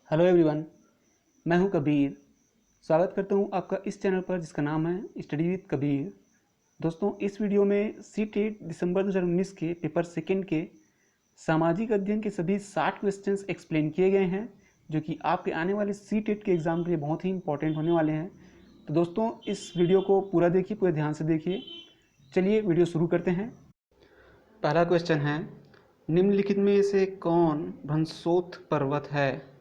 Hello everyone, मैं हूं कबीर। स्वागत करता हूं आपका इस चैनल पर जिसका नाम है स्टडी विद कबीर। दोस्तों, इस वीडियो में सीटेट दिसंबर 2019 के पेपर सेकंड के सामाजिक अध्ययन के सभी 60 क्वेश्चंस एक्सप्लेन किए गए हैं, जो कि आपके आने वाले सीटेट के एग्ज़ाम के लिए बहुत ही इंपॉर्टेंट होने वाले हैं। तो दोस्तों, इस वीडियो को पूरा देखिए, पूरे ध्यान से देखिए। चलिए वीडियो शुरू करते हैं। पहला क्वेश्चन है, निम्नलिखित में से कौन भंसोत पर्वत है?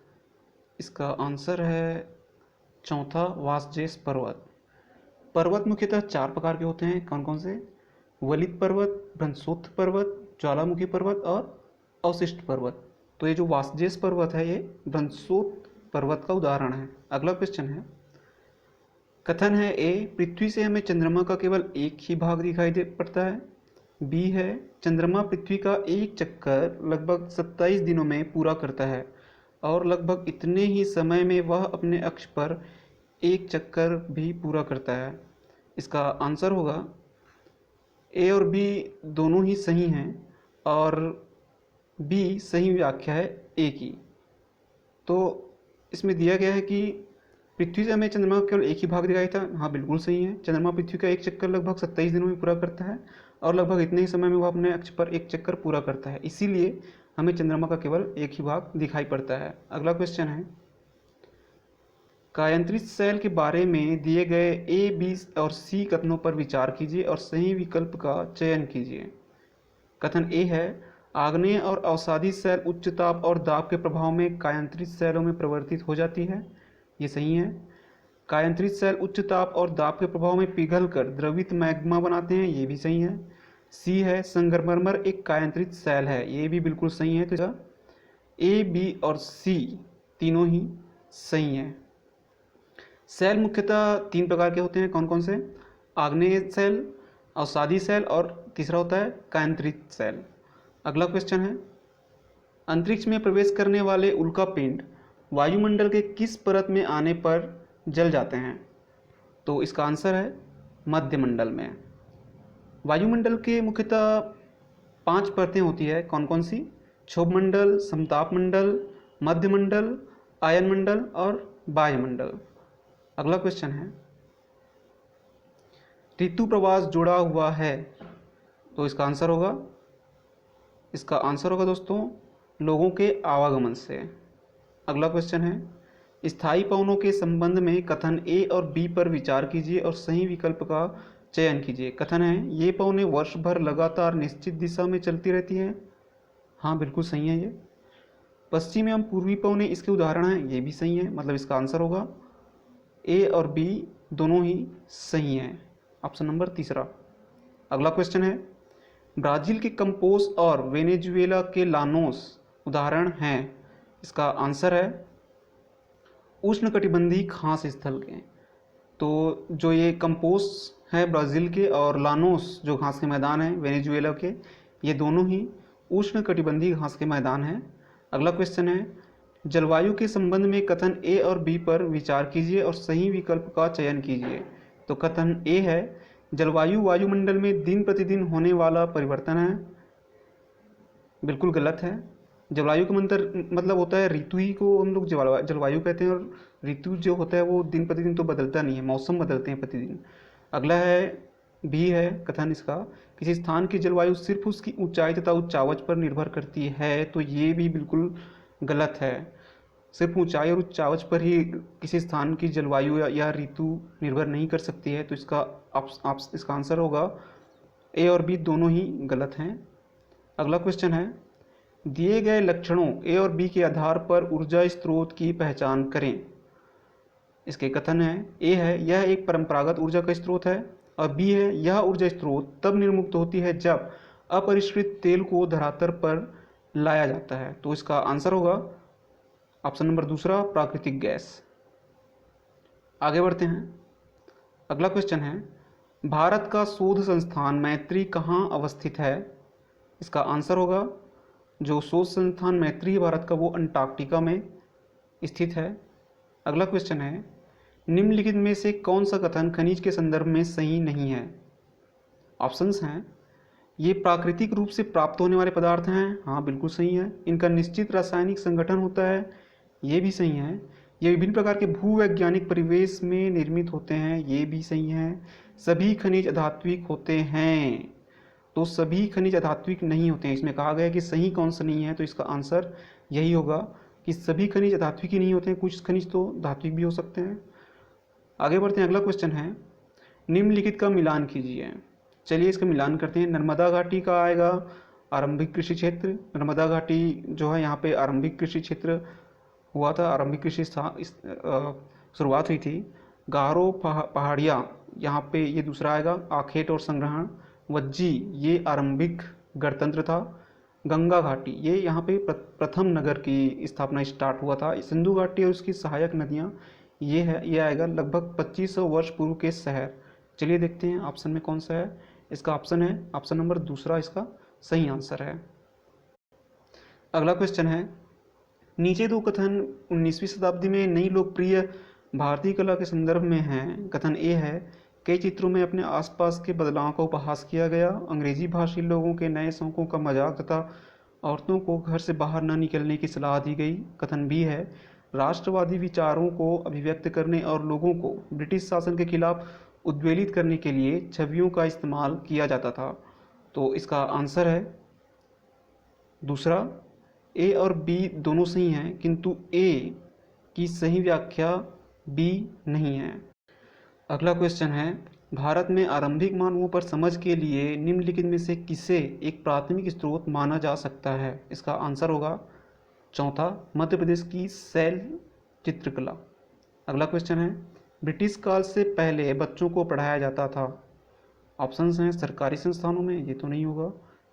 इसका आंसर है चौथा, वासजेस पर्वत। पर्वत मुख्यतः 4 प्रकार के होते हैं। कौन कौन से? वलित पर्वत, भ्रंशोत्थ पर्वत, ज्वालामुखी पर्वत और अवशिष्ट पर्वत। तो ये जो वासजेस पर्वत है, ये भ्रंशोत्थ पर्वत का उदाहरण है। अगला क्वेश्चन है, कथन है ए, पृथ्वी से हमें चंद्रमा का केवल एक ही भाग दिखाई दे पड़ता है। बी है, चंद्रमा पृथ्वी का एक चक्कर लगभग 27 दिनों में पूरा करता है और लगभग इतने ही समय में वह अपने अक्ष पर एक चक्कर भी पूरा करता है। इसका आंसर होगा ए और बी दोनों ही सही हैं और बी सही व्याख्या है ए की। तो इसमें दिया गया है कि पृथ्वी से हमें चंद्रमा का केवल एक ही भाग दिखाई था। हाँ, बिल्कुल सही है। चंद्रमा पृथ्वी का एक चक्कर लगभग 27 दिनों में पूरा करता है और लगभग इतने ही समय में वह अपने अक्ष पर एक चक्कर पूरा करता है, इसीलिए हमें चंद्रमा का केवल एक ही भाग दिखाई पड़ता है। अगला क्वेश्चन है, कायांतरित सेल के बारे में दिए गए ए, बी और सी कथनों पर विचार कीजिए और सही विकल्प का चयन कीजिए। कथन ए है, आग्नेय और अवसादी सेल उच्च ताप और दाब के प्रभाव में कायांतरित सेलों में परिवर्तित हो जाती है। ये सही है। कायांतरित सेल उच्च ताप और दाब के प्रभाव में पिघलकर द्रवित मैग्मा बनाते हैं। ये भी सही है। सी है, संगमरमर एक कायांतरित सेल है। ये भी बिल्कुल सही है। तो ए, बी और सी तीनों ही सही हैं। सेल मुख्यतः 3 प्रकार के होते हैं। कौन कौन से? आग्नेय सेल, अवसादी सेल और तीसरा होता है कायांतरित सेल। अगला क्वेश्चन है, अंतरिक्ष में प्रवेश करने वाले उल्कापिंड वायुमंडल के किस परत में आने पर जल जाते हैं? तो इसका आंसर है मध्यमंडल में। वायुमंडल के मुख्यतः 5 परतें होती है। कौन कौन सी? क्षोभमंडल, समतापमंडल, मध्यमंडल, आयनमंडल और वायुमंडल। अगला क्वेश्चन है, ऋतु प्रवास जुड़ा हुआ है, तो इसका आंसर होगा दोस्तों लोगों के आवागमन से। अगला क्वेश्चन है, स्थायी पवनों के संबंध में कथन ए और बी पर विचार कीजिए और सही विकल्प का चयन कीजिए। कथन है, ये पवनें वर्ष भर लगातार निश्चित दिशा में चलती रहती हैं। हाँ, बिल्कुल सही है। ये पश्चिमी एवं पूर्वी पवनें इसके उदाहरण हैं। ये भी सही है। मतलब इसका आंसर होगा ए और बी दोनों ही सही हैं। ऑप्शन नंबर तीसरा। अगला क्वेश्चन है, ब्राज़ील के कंपोस और वेनेजुएला के लानोस उदाहरण हैं। इसका आंसर है उष्णकटिबंधीय घास स्थल के। तो जो ये कंपोस है ब्राज़ील के और लानोस जो घास के मैदान हैं वेनेजुएला के, ये दोनों ही उष्णकटिबंधीय घास के मैदान हैं। अगला क्वेश्चन है, जलवायु के संबंध में कथन ए और बी पर विचार कीजिए और सही विकल्प का चयन कीजिए। तो कथन ए है, जलवायु वायुमंडल में दिन प्रतिदिन होने वाला परिवर्तन है। बिल्कुल गलत है। जलवायु का मतलब होता है ऋतु ही को हम लोग जलवायु कहते हैं, और ऋतु जो होता है वो दिन प्रतिदिन तो बदलता नहीं है, मौसम बदलते हैं प्रतिदिन। अगला है बी है कथन इसका, किसी स्थान की जलवायु सिर्फ उसकी ऊंचाई तथा उच्चावच पर निर्भर करती है। तो ये भी बिल्कुल गलत है। सिर्फ ऊंचाई और उच्चावच पर ही किसी स्थान की जलवायु या ऋतु निर्भर नहीं कर सकती है। तो इसका आंसर होगा ए और बी दोनों ही गलत हैं। अगला क्वेश्चन है, दिए गए लक्षणों ए और बी के आधार पर ऊर्जा स्रोत की पहचान करें। इसके कथन है, ए है, यह एक परंपरागत ऊर्जा का स्रोत है, और बी है, यह ऊर्जा स्रोत तब निर्मुक्त होती है जब अपरिष्कृत तेल को धरातल पर लाया जाता है। तो इसका आंसर होगा ऑप्शन नंबर दूसरा, प्राकृतिक गैस। आगे बढ़ते हैं। अगला क्वेश्चन है, भारत का शोध संस्थान मैत्री कहाँ अवस्थित है? इसका आंसर होगा, जो शोध संस्थान मैत्री है भारत का, वो अंटार्कटिका में स्थित है। अगला क्वेश्चन है, निम्नलिखित में से कौन सा कथन खनिज के संदर्भ में सही नहीं है? ऑप्शंस हैं, ये प्राकृतिक रूप से प्राप्त होने वाले पदार्थ हैं। हाँ, बिल्कुल सही है। इनका निश्चित रासायनिक संगठन होता है। ये भी सही है। ये विभिन्न प्रकार के भूवैज्ञानिक परिवेश में निर्मित होते हैं, ये भी सही है। सभी खनिज अधात्विक होते हैं, तो सभी खनिज अधात्विक नहीं होते हैं। इसमें कहा गया है कि सही कौन सा नहीं है, तो इसका आंसर यही होगा कि सभी खनिज अधात्विक ही नहीं होते हैं, कुछ खनिज तो धात्विक भी हो सकते हैं। आगे बढ़ते हैं, अगला क्वेश्चन है निम्नलिखित का मिलान कीजिए। चलिए इसका मिलान करते हैं। नर्मदा घाटी का आएगा आरंभिक कृषि क्षेत्र। नर्मदा घाटी जो है यहाँ पे आरंभिक कृषि क्षेत्र हुआ था, आरंभिक कृषि शुरुआत हुई थी। गारो पहाड़िया यहाँ पे ये दूसरा आएगा। आखेट और संग्रहण। वज्जी ये आरंभिक गणतंत्र था। गंगा घाटी ये यहाँ पे प्रथम नगर की स्थापना स्टार्ट हुआ था। सिंधु घाटी और उसकी सहायक नदियाँ ये आएगा लगभग 2500 वर्ष पूर्व के शहर। चलिए देखते हैं ऑप्शन में कौन सा है। इसका ऑप्शन है ऑप्शन नंबर दूसरा, इसका सही आंसर है। अगला क्वेश्चन है नीचे दो कथन 19वीं शताब्दी में नई लोकप्रिय भारतीय कला के संदर्भ में हैं। कथन ए है कई चित्रों में अपने आसपास के बदलाव का उपहास किया गया। अंग्रेजी भाषी लोगों के नए शौकों का मजाक तथा औरतों को घर से बाहर न निकलने की सलाह दी गई। कथन बी है राष्ट्रवादी विचारों को अभिव्यक्त करने और लोगों को ब्रिटिश शासन के खिलाफ उद्वेलित करने के लिए छवियों का इस्तेमाल किया जाता था। तो इसका आंसर है दूसरा। ए और बी दोनों सही हैं, किंतु ए की सही व्याख्या बी नहीं है। अगला क्वेश्चन है भारत में आरंभिक मानवों पर समझ के लिए निम्नलिखित में से किसे एक प्राथमिक स्रोत माना जा सकता है। इसका आंसर होगा चौथा मध्य प्रदेश की शैल चित्रकला। अगला क्वेश्चन है ब्रिटिश काल से पहले बच्चों को पढ़ाया जाता था। ऑप्शंस हैं सरकारी संस्थानों में, ये तो नहीं होगा।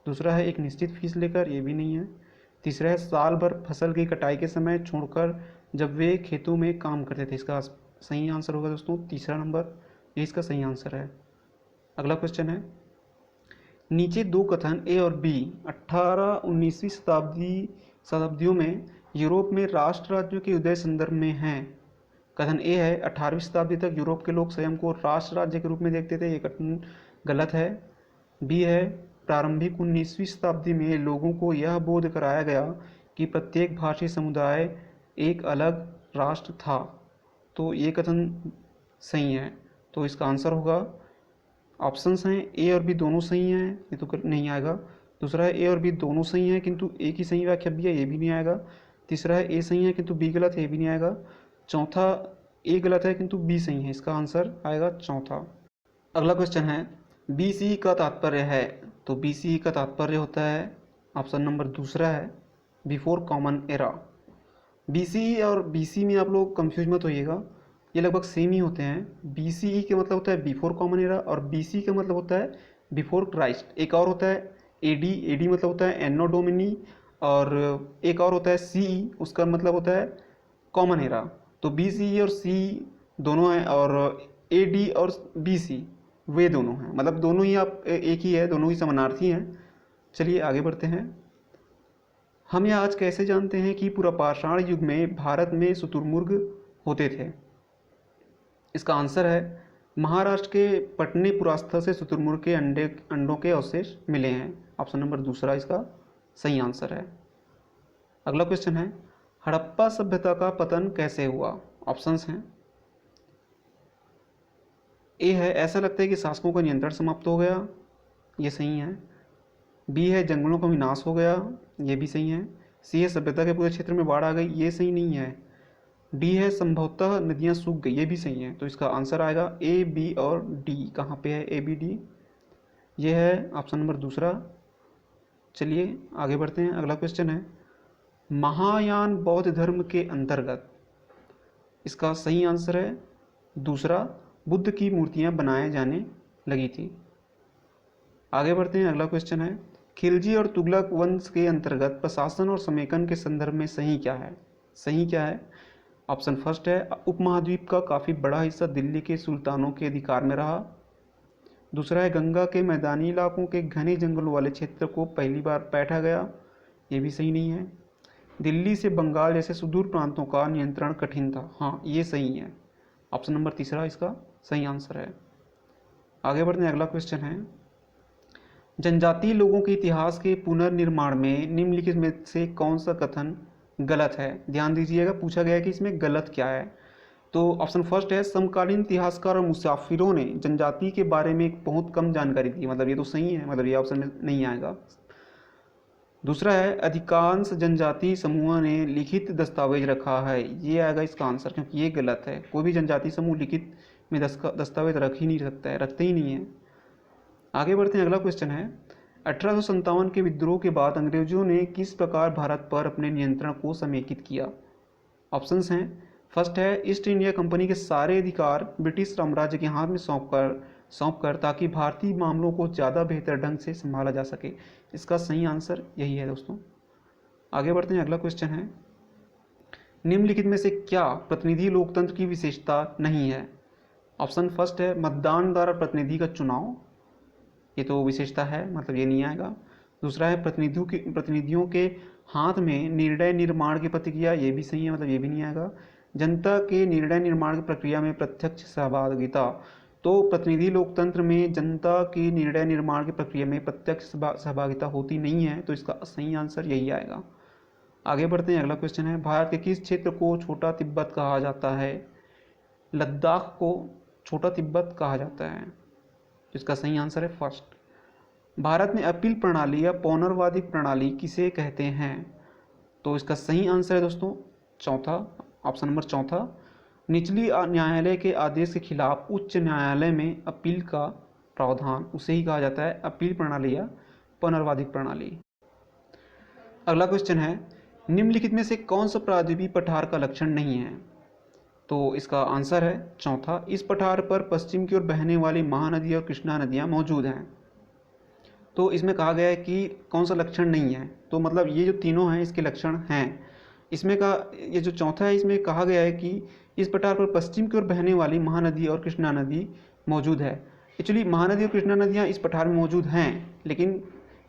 दूसरा है एक निश्चित फीस लेकर, ये भी नहीं है। तीसरा है साल भर फसल की कटाई के समय छोड़कर जब वे खेतों में काम करते थे। इसका सही आंसर होगा दोस्तों तीसरा नंबर, ये इसका सही आंसर है। अगला क्वेश्चन है नीचे दो कथन ए और बी 18-19वीं शताब्दियों में यूरोप में राष्ट्र राज्यों के उदय संदर्भ में हैं। कथन ए है 18वीं शताब्दी तक यूरोप के लोग स्वयं को राष्ट्र राज्य के रूप में देखते थे, ये कथन गलत है। बी है प्रारंभिक 19वीं शताब्दी में लोगों को यह बोध कराया गया कि प्रत्येक भाषी समुदाय एक अलग राष्ट्र था। तो ये कथन सही है, तो इसका आंसर होगा ऑप्शंस हैं ए और बी दोनों सही हैं, ये तो नहीं आएगा। दूसरा है ए और बी दोनों सही हैं किंतु ए की सही व्याख्या बी है, ये भी नहीं आएगा। तीसरा है ए सही है किंतु बी गलत है, ये भी नहीं आएगा। चौथा ए गलत है किंतु बी सही है, इसका आंसर आएगा चौथा। अगला क्वेश्चन है BCE का तात्पर्य है। तो BCE का तात्पर्य होता है ऑप्शन नंबर दूसरा है बिफोर कॉमन एरा। BCE और BC में आप लोग कंफ्यूज मत होइएगा, ये लगभग सेम ही होते हैं। BCE का मतलब होता है बिफोर कॉमन एरा और BC का मतलब होता है बिफोर क्राइस्ट। एक और होता है AD मतलब होता है एनो डोमिनी, और एक और होता है CE, उसका मतलब होता है कॉमन एरा। तो BCE और CE दोनों हैं और AD और BC वे दोनों हैं, मतलब दोनों ही आप एक ही है, दोनों ही समानार्थी हैं। चलिए आगे बढ़ते हैं। हम यह आज कैसे जानते हैं कि पुरापाषाण युग में भारत में शुतुरमुर्ग होते थे। इसका आंसर है महाराष्ट्र के पटने पुरास्थल से शुतुरमुर्ग के अंडों के अवशेष मिले हैं। ऑप्शन नंबर दूसरा इसका सही आंसर है। अगला क्वेश्चन है हड़प्पा सभ्यता का पतन कैसे हुआ। ऑप्शंस हैं ए है ऐसा लगता है कि शासकों का नियंत्रण समाप्त हो गया, ये सही है। बी है जंगलों का विनाश हो गया, ये भी सही है। सी है सभ्यता के पूरे क्षेत्र में बाढ़ आ गई, ये सही नहीं है। डी है संभवतः नदियां सूख गई, ये भी सही है। तो इसका आंसर आएगा ए बी और डी। कहाँ पे है ए बी डी, ये है ऑप्शन नंबर दूसरा। चलिए आगे बढ़ते हैं। अगला क्वेश्चन है महायान बौद्ध धर्म के अंतर्गत, इसका सही आंसर है दूसरा, बुद्ध की मूर्तियां बनाए जाने लगी थी। आगे बढ़ते हैं। अगला क्वेश्चन है खिलजी और तुगलक वंश के अंतर्गत प्रशासन और समेकन के संदर्भ में सही क्या है। सही क्या है। ऑप्शन फर्स्ट है उपमहाद्वीप का काफ़ी बड़ा हिस्सा दिल्ली के सुल्तानों के अधिकार में रहा। दूसरा है गंगा के मैदानी इलाकों के घने जंगलों वाले क्षेत्र को पहली बार बैठा गया, ये भी सही नहीं है। दिल्ली से बंगाल जैसे सुदूर प्रांतों का नियंत्रण कठिन था, हाँ ये सही है। ऑप्शन नंबर तीसरा इसका सही आंसर है। आगे बढ़ते हैं। अगला क्वेश्चन है जनजातीय लोगों के इतिहास के पुनर्निर्माण में निम्नलिखित में से कौन सा कथन गलत है। ध्यान दीजिएगा, पूछा गया है कि इसमें गलत क्या है। तो ऑप्शन फर्स्ट है, समकालीन इतिहासकार और मुसाफिरों ने जनजाति के बारे में एक बहुत कम जानकारी दी। मतलब ये तो सही है, मतलब ये ऑप्शन में नहीं आएगा। दूसरा है, अधिकांश जनजाति समूह ने लिखित दस्तावेज रखा है। ये आएगा इसका आंसर, क्योंकि ये गलत है। कोई भी जनजाति समूह लिखित में दस्तावेज रख ही नहीं सकता है, रखते ही नहीं है। आगे बढ़ते हैं, अगला क्वेश्चन है, 1857 के विद्रोह के बाद अंग्रेजों ने किस प्रकार भारत पर अपने नियंत्रण को समेकित किया। ऑप्शंस हैं, फर्स्ट है, ईस्ट इंडिया कंपनी के सारे अधिकार ब्रिटिश साम्राज्य के हाथ में सौंपकर ताकि भारतीय मामलों को ज़्यादा बेहतर ढंग से संभाला जा सके। इसका सही आंसर यही है दोस्तों। आगे बढ़ते हैं, अगला क्वेश्चन है, निम्नलिखित में से क्या प्रतिनिधि लोकतंत्र की विशेषता नहीं है। ऑप्शन फर्स्ट है, मतदान द्वारा प्रतिनिधि का चुनाव। ये तो विशेषता है, मतलब ये नहीं आएगा। दूसरा है, प्रतिनिधियों के हाथ में निर्णय निर्माण की प्रक्रिया। ये भी सही है, मतलब ये भी नहीं आएगा। जनता के निर्णय निर्माण की प्रक्रिया में प्रत्यक्ष सहभागिता। तो प्रतिनिधि लोकतंत्र में जनता की निर्णय निर्माण की प्रक्रिया में प्रत्यक्ष सहभागिता होती नहीं है, तो इसका सही आंसर यही आएगा। आगे बढ़ते हैं, अगला क्वेश्चन है, भारत के किस क्षेत्र को छोटा तिब्बत कहा जाता है। लद्दाख को छोटा तिब्बत कहा जाता है, तो इसका सही आंसर है फर्स्ट। भारत में अपील प्रणाली या पौनर्वादिक प्रणाली किसे कहते हैं। तो इसका सही आंसर है दोस्तों चौथा, ऑप्शन नंबर चौथा। निचली न्यायालय के आदेश के खिलाफ उच्च न्यायालय में अपील का प्रावधान, उसे ही कहा जाता है अपील प्रणाली या पुनर्वादिक प्रणाली। अगला क्वेश्चन है, निम्नलिखित में से कौन सा प्रायद्वीपीय पठार का लक्षण नहीं है। तो इसका आंसर है चौथा, इस पठार पर पश्चिम की ओर बहने वाली महानदी और कृष्णा नदियाँ मौजूद हैं। तो इसमें कहा गया है कि कौन सा लक्षण नहीं है, तो मतलब ये जो तीनों हैं इसके लक्षण हैं। इसमें का ये जो चौथा है, इसमें कहा गया है कि इस पठार पर पश्चिम की ओर बहने वाली महानदी और कृष्णा नदी मौजूद है। एक्चुअली महानदी और कृष्णा नदियाँ इस पठार में मौजूद हैं, लेकिन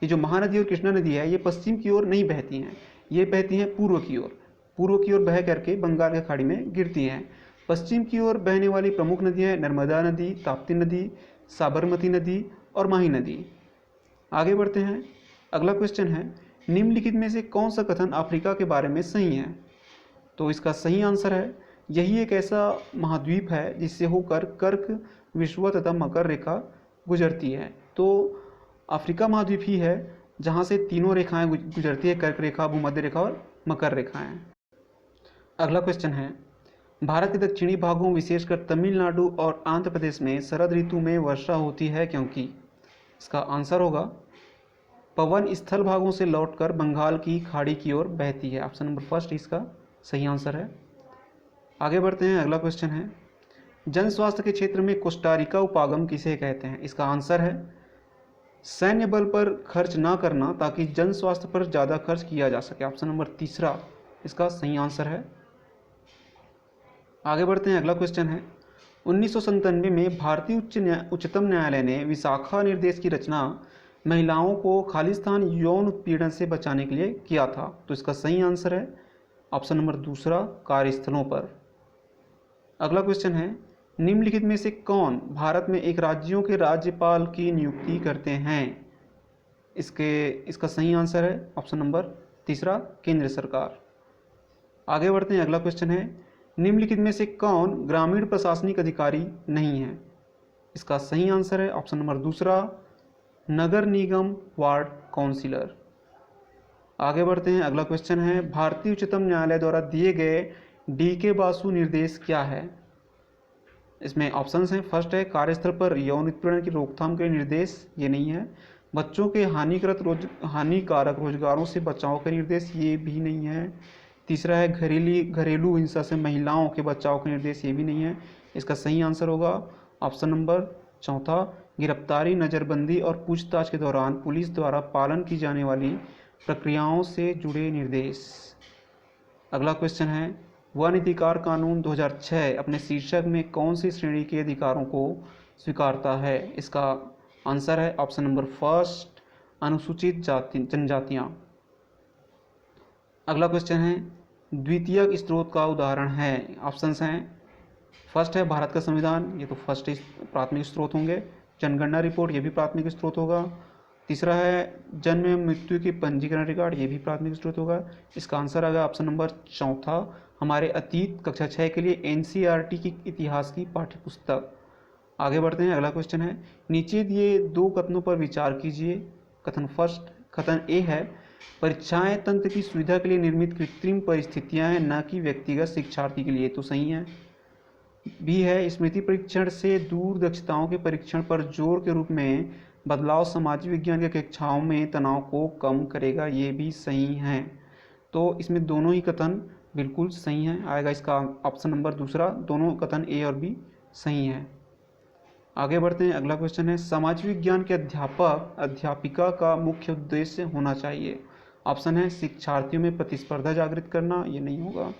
ये जो महानदी और कृष्णा नदी है ये पश्चिम की ओर नहीं बहती हैं, ये बहती हैं पूर्व की ओर। पूर्व की ओर बह करके बंगाल की खाड़ी में गिरती हैं। पश्चिम की ओर बहने वाली प्रमुख नदियाँ नर्मदा नदी, ताप्ती नदी, साबरमती नदी और माही नदी। आगे बढ़ते हैं, अगला क्वेश्चन है, निम्नलिखित में से कौन सा कथन अफ्रीका के बारे में सही है। तो इसका सही आंसर है, यही एक ऐसा महाद्वीप है जिससे होकर कर्क, विषुवत तथा मकर रेखा गुजरती है। तो अफ्रीका महाद्वीप ही है जहाँ से तीनों रेखाएं गुजरती है, कर्क रेखा, भूमध्य रेखा और मकर रेखाएं। अगला क्वेश्चन है, भारत के दक्षिणी भागों विशेषकर तमिलनाडु और आंध्र प्रदेश में शरद ऋतु में वर्षा होती है क्योंकि। इसका आंसर होगा, पवन स्थल भागों से लौटकर बंगाल की खाड़ी की ओर बहती है। ऑप्शन नंबर फर्स्ट इसका सही आंसर है। आगे बढ़ते हैं, अगला क्वेश्चन है, जन स्वास्थ्य के क्षेत्र में कोस्टारिका उपागम किसे कहते हैं। इसका आंसर है, सैन्य बल पर खर्च ना करना ताकि जन स्वास्थ्य पर ज़्यादा खर्च किया जा सके। ऑप्शन नंबर तीसरा इसका सही आंसर है। आगे बढ़ते हैं, अगला क्वेश्चन है, 1997 में भारतीय उच्चतम न्यायालय ने विशाखा निर्देश की रचना महिलाओं को खालिस्तान यौन उत्पीड़न से बचाने के लिए किया था। तो इसका सही आंसर है ऑप्शन नंबर दूसरा, कार्यस्थलों पर। अगला क्वेश्चन है, निम्नलिखित में से कौन भारत में एक राज्यों के राज्यपाल की नियुक्ति करते हैं। इसका सही आंसर है ऑप्शन नंबर तीसरा, केंद्र सरकार। आगे बढ़ते हैं, अगला क्वेश्चन है, निम्नलिखित में से कौन ग्रामीण प्रशासनिक अधिकारी नहीं है। इसका सही आंसर है ऑप्शन नंबर दूसरा, नगर निगम वार्ड काउंसिलर। आगे बढ़ते हैं, अगला क्वेश्चन है, भारतीय उच्चतम न्यायालय द्वारा दिए गए DK बासु निर्देश क्या है। इसमें ऑप्शंस हैं, फर्स्ट है, कार्यस्थल पर यौन उत्पीड़न की रोकथाम के निर्देश, ये नहीं है। बच्चों के हानिकारक रोजगारों से बचाव के निर्देश, ये भी नहीं है। तीसरा है, घरेलू हिंसा से महिलाओं के बचाव के निर्देश, ये भी नहीं है। इसका सही आंसर होगा ऑप्शन नंबर चौथा, गिरफ्तारी, नज़रबंदी और पूछताछ के दौरान पुलिस द्वारा पालन की जाने वाली प्रक्रियाओं से जुड़े निर्देश। अगला क्वेश्चन है, वन अधिकार कानून 2006 अपने शीर्षक में कौन सी श्रेणी के अधिकारों को स्वीकारता है। इसका आंसर है ऑप्शन नंबर फर्स्ट, अनुसूचित जनजातियाँ। अगला क्वेश्चन है, द्वितीयक स्रोत का उदाहरण है। ऑप्शंस हैं, फर्स्ट है भारत का संविधान, ये तो फर्स्ट प्राथमिक स्रोत होंगे। जनगणना रिपोर्ट, ये भी प्राथमिक स्रोत होगा। तीसरा है जन्म एवं मृत्यु के पंजीकरण रिकॉर्ड, ये भी प्राथमिक स्रोत होगा। इसका आंसर आएगा ऑप्शन नंबर चौथा, हमारे अतीत कक्षा 6 के लिए एनसीईआरटी की इतिहास की पाठ्य पुस्तक। आगे बढ़ते हैं, अगला क्वेश्चन है, नीचे दिए दो कथनों पर विचार कीजिए। कथन फर्स्ट, कथन ए है, परीक्षाएं तंत्र की सुविधा के लिए निर्मित कृत्रिम परिस्थितियां हैं, न कि व्यक्तिगत शिक्षार्थी के लिए, तो सही है। बी है, स्मृति परीक्षण से दूर दक्षताओं के परीक्षण पर जोर के रूप में बदलाव सामाजिक विज्ञान की कक्षाओं में तनाव को कम करेगा, ये भी सही है। तो इसमें दोनों ही कथन बिल्कुल सही हैं, आएगा इसका ऑप्शन नंबर दूसरा, दोनों कथन ए और बी सही हैं। आगे बढ़ते हैं, अगला क्वेश्चन है, समाज विज्ञान के अध्यापक अध्यापिका का मुख्य उद्देश्य होना चाहिए। ऑप्शन है शिक्षार्थियों में प्रतिस्पर्धा जागृत करना, ये नहीं होगा।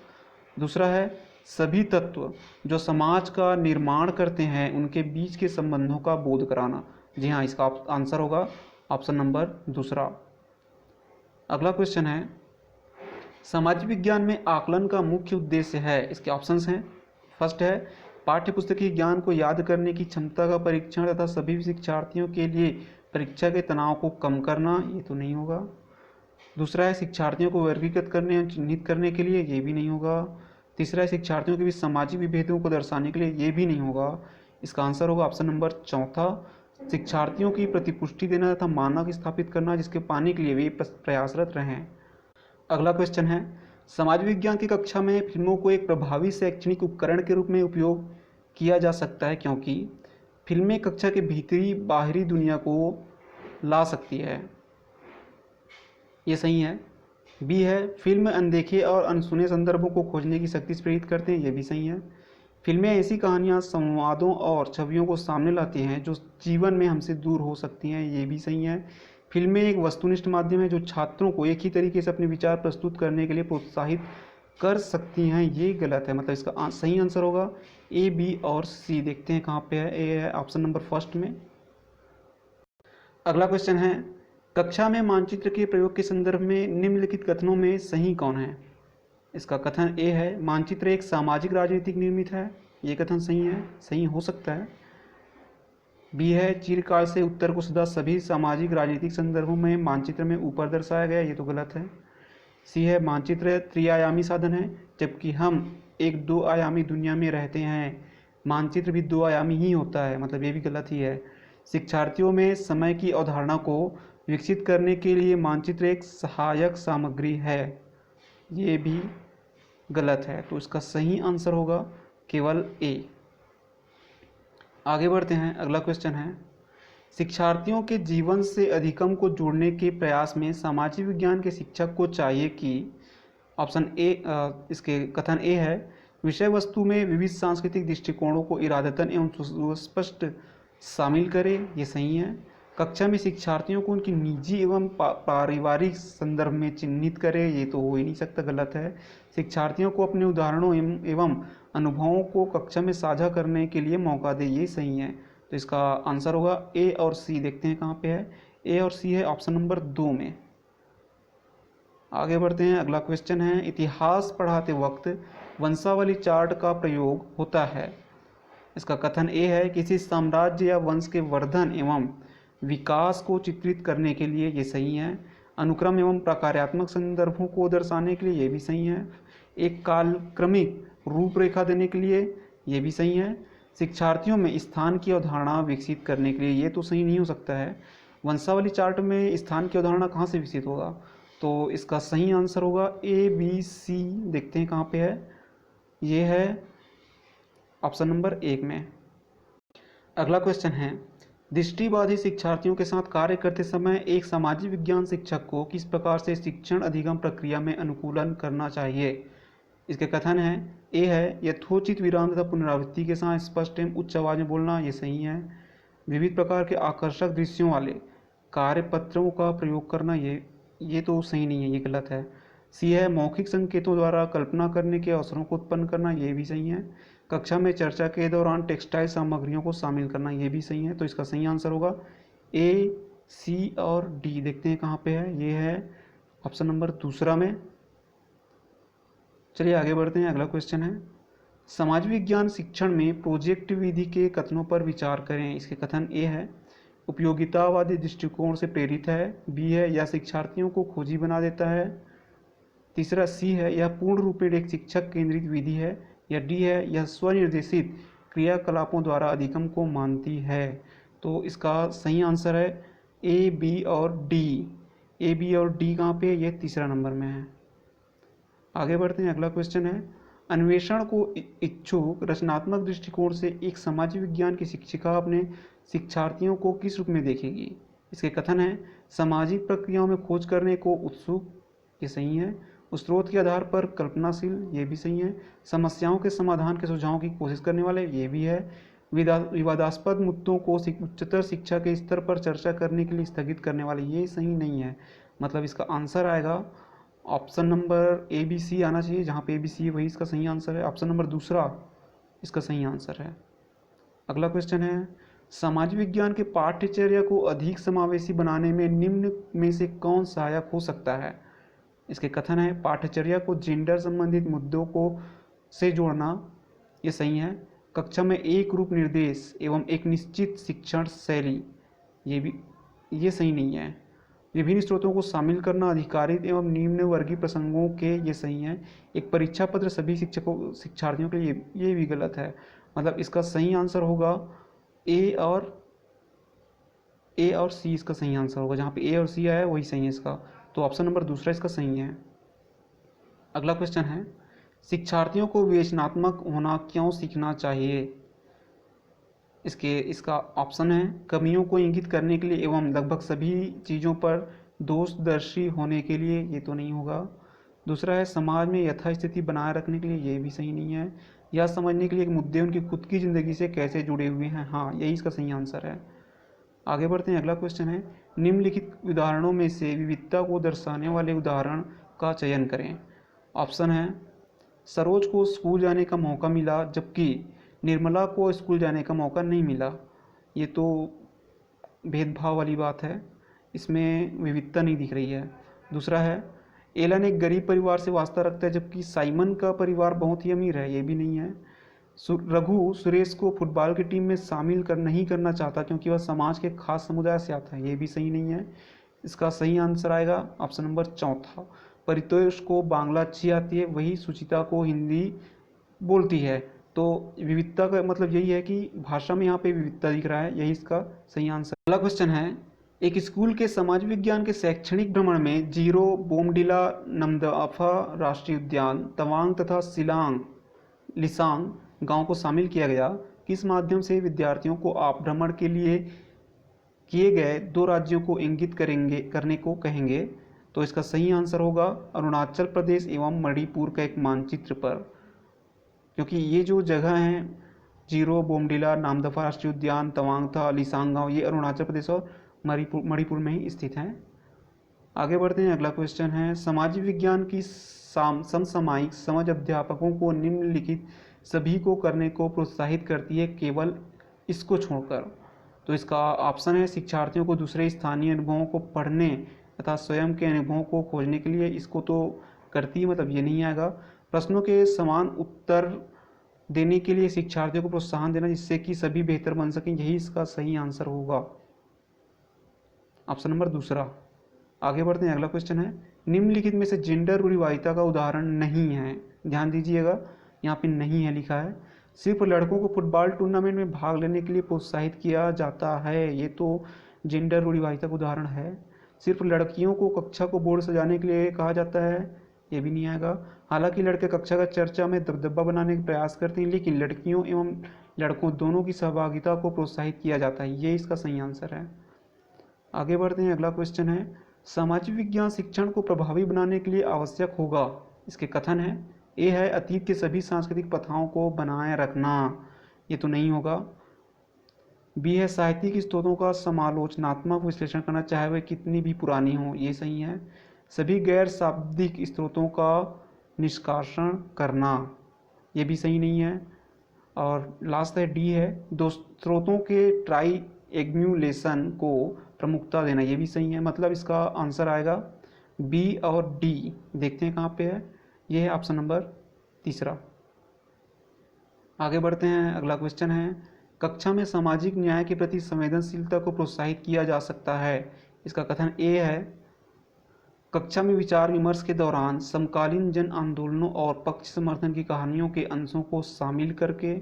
दूसरा है सभी तत्व जो समाज का निर्माण करते हैं उनके बीच के संबंधों का बोध कराना, जी हाँ, इसका आंसर होगा ऑप्शन नंबर दूसरा। अगला क्वेश्चन है, सामाजिक विज्ञान में आकलन का मुख्य उद्देश्य है, इसके ऑप्शंस हैं। फर्स्ट है पाठ्यपुस्तकीय ज्ञान को याद करने की क्षमता का परीक्षण तथा सभी शिक्षार्थियों के लिए परीक्षा के तनाव को कम करना, ये तो नहीं होगा। दूसरा है शिक्षार्थियों को वर्गीकृत करने और चिन्हित करने के लिए, ये भी नहीं होगा। तीसरा है शिक्षार्थियों के बीच सामाजिक विभेदों को दर्शाने के लिए, ये भी नहीं होगा। इसका आंसर होगा ऑप्शन नंबर चौथा, शिक्षार्थियों की प्रतिपुष्टि देना तथा मानक स्थापित करना जिसके पाने के लिए वे प्रयासरत रहें। अगला क्वेश्चन है, समाज विज्ञान की कक्षा में फिल्मों को एक प्रभावी शैक्षणिक उपकरण के रूप में उपयोग किया जा सकता है क्योंकि फिल्में कक्षा के भीतरी बाहरी दुनिया को ला सकती है, ये सही है। बी है फिल्म अनदेखे और अनसुने संदर्भों को खोजने की शक्ति से प्रेरित करते हैं, ये भी सही है। फिल्में ऐसी कहानियाँ, संवादों और छवियों को सामने लाती हैं जो जीवन में हमसे दूर हो सकती हैं, ये भी सही है। फिल्में एक वस्तुनिष्ठ माध्यम है जो छात्रों को एक ही तरीके से अपने विचार प्रस्तुत करने के लिए प्रोत्साहित कर सकती हैं, ये गलत है। मतलब इसका सही आंसर होगा ए, बी और सी। देखते हैं कहाँ पे है, ए है ऑप्शन नंबर फर्स्ट में। अगला क्वेश्चन है, कक्षा में मानचित्र के प्रयोग के संदर्भ में निम्नलिखित कथनों में सही कौन है। इसका कथन ए है, मानचित्र एक सामाजिक राजनीतिक निर्मित है, ये कथन सही है, सही हो सकता है। बी है, चिरकाल से उत्तर को सदा सभी सामाजिक राजनीतिक संदर्भों में मानचित्र में ऊपर दर्शाया गया, ये तो गलत है। सी है, मानचित्र त्रिआयामी साधन है जबकि हम एक दो आयामी दुनिया में रहते हैं, मानचित्र भी दो आयामी ही होता है, मतलब ये भी गलत ही है। शिक्षार्थियों में समय की अवधारणा को विकसित करने के लिए मानचित्र एक सहायक सामग्री है, ये भी गलत है। तो इसका सही आंसर होगा केवल ए। आगे बढ़ते हैं, अगला क्वेश्चन है, शिक्षार्थियों के जीवन से अधिगम को जोड़ने के प्रयास में सामाजिक विज्ञान के शिक्षक को चाहिए कि ऑप्शन ए, इसके कथन ए है, विषय वस्तु में विविध सांस्कृतिक दृष्टिकोणों को इरादतन एवं सुस्पष्ट शामिल करे, ये सही है। कक्षा में शिक्षार्थियों को उनकी निजी एवं पारिवारिक संदर्भ में चिन्हित करे, ये तो हो ही नहीं सकता, गलत है। शिक्षार्थियों को अपने उदाहरणों एवं अनुभवों को कक्षा में साझा करने के लिए मौका दे, ये सही है। तो इसका आंसर होगा ए और सी। देखते हैं कहाँ पे है, ए और सी है ऑप्शन नंबर 2 में। आगे बढ़ते हैं, अगला क्वेश्चन है, इतिहास पढ़ाते वक्त वंशावली चार्ट का प्रयोग होता है। इसका कथन ए है, किसी साम्राज्य या वंश के वर्धन एवं विकास को चित्रित करने के लिए, ये सही है। अनुक्रम एवं प्रकार्यात्मक संदर्भों को दर्शाने के लिए, ये भी सही है। एक कालक्रमिक रूपरेखा देने के लिए, ये भी सही है। शिक्षार्थियों में स्थान की अवधारणा विकसित करने के लिए, ये तो सही नहीं हो सकता है। वंशावली चार्ट में स्थान की अवधारणा कहाँ से विकसित होगा, तो इसका सही आंसर होगा ए, बी, सी। देखते हैं कहाँ पे है, ये है ऑप्शन नंबर 1 में। अगला क्वेश्चन है, दृष्टिबाधित शिक्षार्थियों के साथ कार्य करते समय एक सामाजिक विज्ञान शिक्षक को किस प्रकार से शिक्षण अधिगम प्रक्रिया में अनुकूलन करना चाहिए। इसके कथन है, ए है, यथोचित विराम तथा पुनरावृत्ति के साथ स्पष्ट एवं उच्च आवाज में बोलना, ये सही है। विविध प्रकार के आकर्षक दृश्यों वाले कार्यपत्रों का प्रयोग करना, ये तो सही नहीं है, ये गलत है। सी है, मौखिक संकेतों द्वारा कल्पना करने के अवसरों को उत्पन्न करना, ये भी सही है। कक्षा में चर्चा के दौरान टेक्सटाइल सामग्रियों को शामिल करना, ये भी सही है। तो इसका सही आंसर होगा ए, सी और डी। देखते हैं कहाँ पे है, ये है ऑप्शन नंबर दूसरा में। चलिए आगे बढ़ते हैं, अगला क्वेश्चन है, समाज विज्ञान शिक्षण में प्रोजेक्ट विधि के कथनों पर विचार करें। इसके कथन ए है, उपयोगितावादी दृष्टिकोण से प्रेरित है। बी है, यह शिक्षार्थियों को खोजी बना देता है। तीसरा सी है, यह पूर्ण रूप में एक शिक्षक केंद्रित विधि है। या डी है, यह स्वनिर्देशित क्रियाकलापों द्वारा अधिगम को मानती है। तो इसका सही आंसर है ए, बी और डी। ए, बी और डी कहाँ पे? ये तीसरा नंबर में है। आगे बढ़ते हैं, अगला क्वेश्चन है, अन्वेषण को इच्छुक रचनात्मक दृष्टिकोण से एक समाज विज्ञान की शिक्षिका अपने शिक्षार्थियों को किस रूप में देखेगी? इसके कथन है, सामाजिक प्रक्रियाओं में खोज करने को उत्सुक, ये सही है। स्रोत के आधार पर कल्पनाशील, ये भी सही है। समस्याओं के समाधान के सुझावों की कोशिश करने वाले, ये भी है। विवादास्पद मुद्दों को उच्चतर शिक्षा के स्तर पर चर्चा करने के लिए स्थगित करने वाले, ये सही नहीं है। मतलब इसका आंसर आएगा ऑप्शन नंबर ए, बी, सी आना चाहिए। जहाँ पे ए, बी, सी है वही इसका सही आंसर है। ऑप्शन नंबर दूसरा इसका सही आंसर है। अगला क्वेश्चन है, समाज विज्ञान के पाठ्यचर्या को अधिक समावेशी बनाने में निम्न में से कौन सहायक हो सकता है? इसके कथन है, पाठ्यचर्या को जेंडर संबंधित मुद्दों को से जोड़ना, ये सही है। कक्षा में एक रूप निर्देश एवं एक निश्चित शिक्षण शैली, ये सही नहीं है। विभिन्न स्रोतों को शामिल करना, अधिकारित एवं निम्न वर्गीय प्रसंगों के, ये सही है। एक परीक्षा पत्र सभी शिक्षार्थियों के लिए, ये भी गलत है। मतलब इसका सही आंसर होगा ए और सी इसका सही आंसर होगा। जहाँ पे ए और सी आया है वही सही है इसका। तो ऑप्शन नंबर दूसरा इसका सही है। अगला क्वेश्चन है, शिक्षार्थियों को विवेचनात्मक होना क्यों सीखना चाहिए? इसका ऑप्शन है, कमियों को इंगित करने के लिए एवं लगभग सभी चीज़ों पर दोषदर्शी होने के लिए, ये तो नहीं होगा। दूसरा है, समाज में यथास्थिति बनाए रखने के लिए, ये भी सही नहीं है। यह समझने के लिए कि मुद्दे उनकी खुद की ज़िंदगी से कैसे जुड़े हुए हैं, हाँ यही इसका सही आंसर है। आगे बढ़ते हैं, अगला क्वेश्चन है, निम्नलिखित उदाहरणों में से विविधता को दर्शाने वाले उदाहरण का चयन करें। ऑप्शन है, सरोज को स्कूल जाने का मौका मिला जबकि निर्मला को स्कूल जाने का मौका नहीं मिला। ये तो भेदभाव वाली बात है, इसमें विविधता नहीं दिख रही है। दूसरा है, एलन एक गरीब परिवार से वास्ता रखता है जबकि साइमन का परिवार बहुत ही अमीर है, ये भी नहीं है। रघु सुरेश को फुटबॉल की टीम में शामिल नहीं करना चाहता क्योंकि वह समाज के खास समुदाय से आता है, ये भी सही नहीं है। इसका सही आंसर आएगा ऑप्शन नंबर चौथा, परितोष को बांग्ला अच्छी आती है, वही सुचिता को हिंदी बोलती है। तो विविधता का मतलब यही है कि भाषा में यहाँ पे विविधता दिख रहा है, यही इसका सही आंसर। अगला क्वेश्चन है, एक स्कूल के समाज विज्ञान के शैक्षणिक भ्रमण में जीरो, बोमडिला, नमदफा राष्ट्रीय उद्यान, तवांग तथा लिसांग गांव को शामिल किया गया। किस माध्यम से विद्यार्थियों को आप भ्रमण के लिए किए गए दो राज्यों को इंगित करने को कहेंगे? तो इसका सही आंसर होगा अरुणाचल प्रदेश एवं मणिपुर का एक मानचित्र पर, क्योंकि ये जो जगह हैं जीरो, बोमडिला, नामदफा राष्ट्रीय उद्यान, तवांग था, लिसांग गांव, ये अरुणाचल प्रदेश और मणिपुर में ही स्थित हैं। आगे बढ़ते हैं, अगला क्वेश्चन है, सामाजिक विज्ञान की समसामयिक समझ अध्यापकों को निम्नलिखित सभी को करने को प्रोत्साहित करती है केवल इसको छोड़कर? तो इसका ऑप्शन है, शिक्षार्थियों को दूसरे स्थानीय अनुभवों को पढ़ने तथा स्वयं के अनुभवों को खोजने के लिए, इसको तो करती है, मतलब ये नहीं आएगा। प्रश्नों के समान उत्तर देने के लिए शिक्षार्थियों को प्रोत्साहन देना जिससे कि सभी बेहतर बन सकें, यही इसका सही आंसर होगा, ऑप्शन नंबर दूसरा। आगे बढ़ते हैं, अगला क्वेश्चन है, निम्नलिखित में से जेंडर रूढ़िवादिता का उदाहरण नहीं है। ध्यान दीजिएगा, यहाँ पे नहीं है लिखा है। सिर्फ लड़कों को फुटबॉल टूर्नामेंट में भाग लेने के लिए प्रोत्साहित किया जाता है, ये तो जेंडर रूढ़िवादिता का उदाहरण है। सिर्फ लड़कियों को कक्षा को बोर्ड सजाने के लिए कहा जाता है, ये भी नहीं आएगा। हालांकि लड़के कक्षा का चर्चा में दबदबा बनाने का प्रयास करते हैं लेकिन लड़कियों एवं लड़कों दोनों की सहभागिता को प्रोत्साहित किया जाता है, ये इसका सही आंसर है। आगे बढ़ते हैं, अगला क्वेश्चन है, सामाजिक विज्ञान शिक्षण को प्रभावी बनाने के लिए आवश्यक होगा। इसके कथन है, ए है अतीत के सभी सांस्कृतिक प्रथाओं को बनाए रखना, ये तो नहीं होगा। बी है साहित्यिक स्रोतों का समालोचनात्मक विश्लेषण करना चाहे वह कितनी भी पुरानी हो, ये सही है। सभी गैर शाब्दिक स्रोतों का निष्कासन करना, ये भी सही नहीं है। और लास्ट है डी है, दो स्रोतों के ट्राई एग्म्यूलेशन को प्रमुखता देना, ये भी सही है। मतलब इसका आंसर आएगा बी और डी। देखते हैं कहाँ पे है, ये है ऑप्शन नंबर तीसरा। आगे बढ़ते हैं, अगला क्वेश्चन है, कक्षा में सामाजिक न्याय के प्रति संवेदनशीलता को प्रोत्साहित किया जा सकता है। इसका कथन ए है। कक्षा में विचार विमर्श के दौरान समकालीन जन आंदोलनों और पक्ष समर्थन की कहानियों के अंशों को शामिल करके।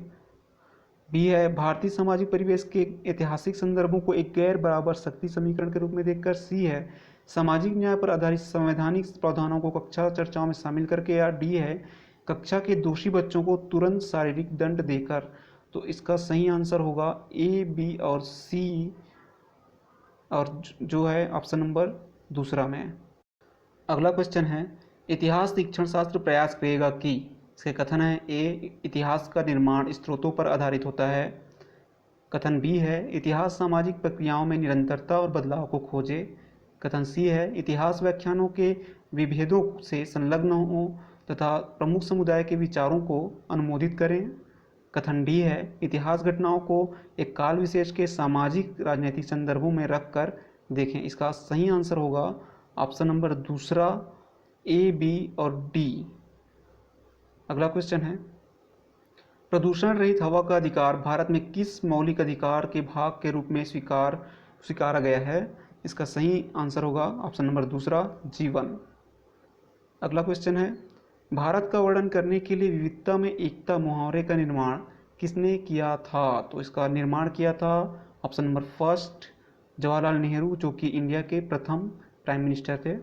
बी है, भारतीय सामाजिक परिवेश के ऐतिहासिक संदर्भों को एक गैर बराबर शक्ति समीकरण के रूप में देखकर। सी है, सामाजिक न्याय पर आधारित संवैधानिक प्रावधानों को कक्षा चर्चाओं में शामिल करके। या डी है, कक्षा के दोषी बच्चों को तुरंत शारीरिक दंड देकर। तो इसका सही आंसर होगा ए, बी और सी, और जो है ऑप्शन नंबर दूसरा में। अगला क्वेश्चन है, इतिहास शिक्षण शास्त्र प्रयास करेगा कि। इसके कथन है ए, इतिहास का निर्माण स्रोतों पर आधारित होता है। कथन बी है, इतिहास सामाजिक प्रक्रियाओं में निरंतरता और बदलाव को खोजे। कथन सी है, इतिहास व्याख्यानों के विभेदों से संलग्न हो तथा प्रमुख समुदाय के विचारों को अनुमोदित करें। कथन डी है, इतिहास घटनाओं को एक काल विशेष के सामाजिक राजनीतिक संदर्भों में रखकर देखें। इसका सही आंसर होगा ऑप्शन नंबर दूसरा, ए, बी और डी। अगला क्वेश्चन है, प्रदूषण रहित हवा का अधिकार भारत में किस मौलिक अधिकार के भाग के रूप में स्वीकारा गया है। इसका सही आंसर होगा ऑप्शन नंबर दूसरा, जीवन। अगला क्वेश्चन है, भारत का वर्णन करने के लिए विविधता में एकता मुहावरे का निर्माण किसने किया था। तो इसका निर्माण किया था option number first, Jawaharlal Nehru, जो कि इंडिया के प्रथम प्राइम मिनिस्टर थे।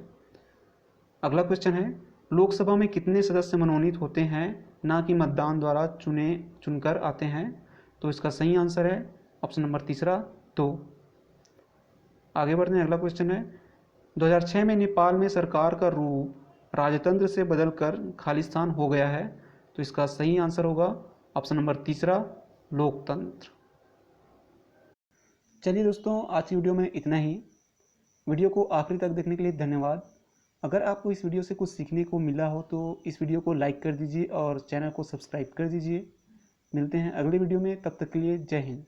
अगला क्वेश्चन है, लोकसभा में कितने सदस्य मनोनीत होते हैं, ना कि मतदान द्वारा चुनकर आते हैं। तो इसका सही आंसर है ऑप्शन नंबर तीसरा, 2। आगे बढ़ते हैं। अगला क्वेश्चन है, 2006 में नेपाल में सरकार का रूप राजतंत्र से बदलकर खालिस्तान हो गया है। तो इसका सही आंसर होगा ऑप्शन नंबर तीसरा, लोकतंत्र। चलिए दोस्तों, आज की वीडियो में इतना ही। वीडियो को आखिरी तक देखने के लिए धन्यवाद। अगर आपको इस वीडियो से कुछ सीखने को मिला हो तो इस वीडियो को लाइक कर दीजिए और चैनल को सब्सक्राइब कर दीजिए। मिलते हैं अगले वीडियो में, तब तक के लिए जय हिंद।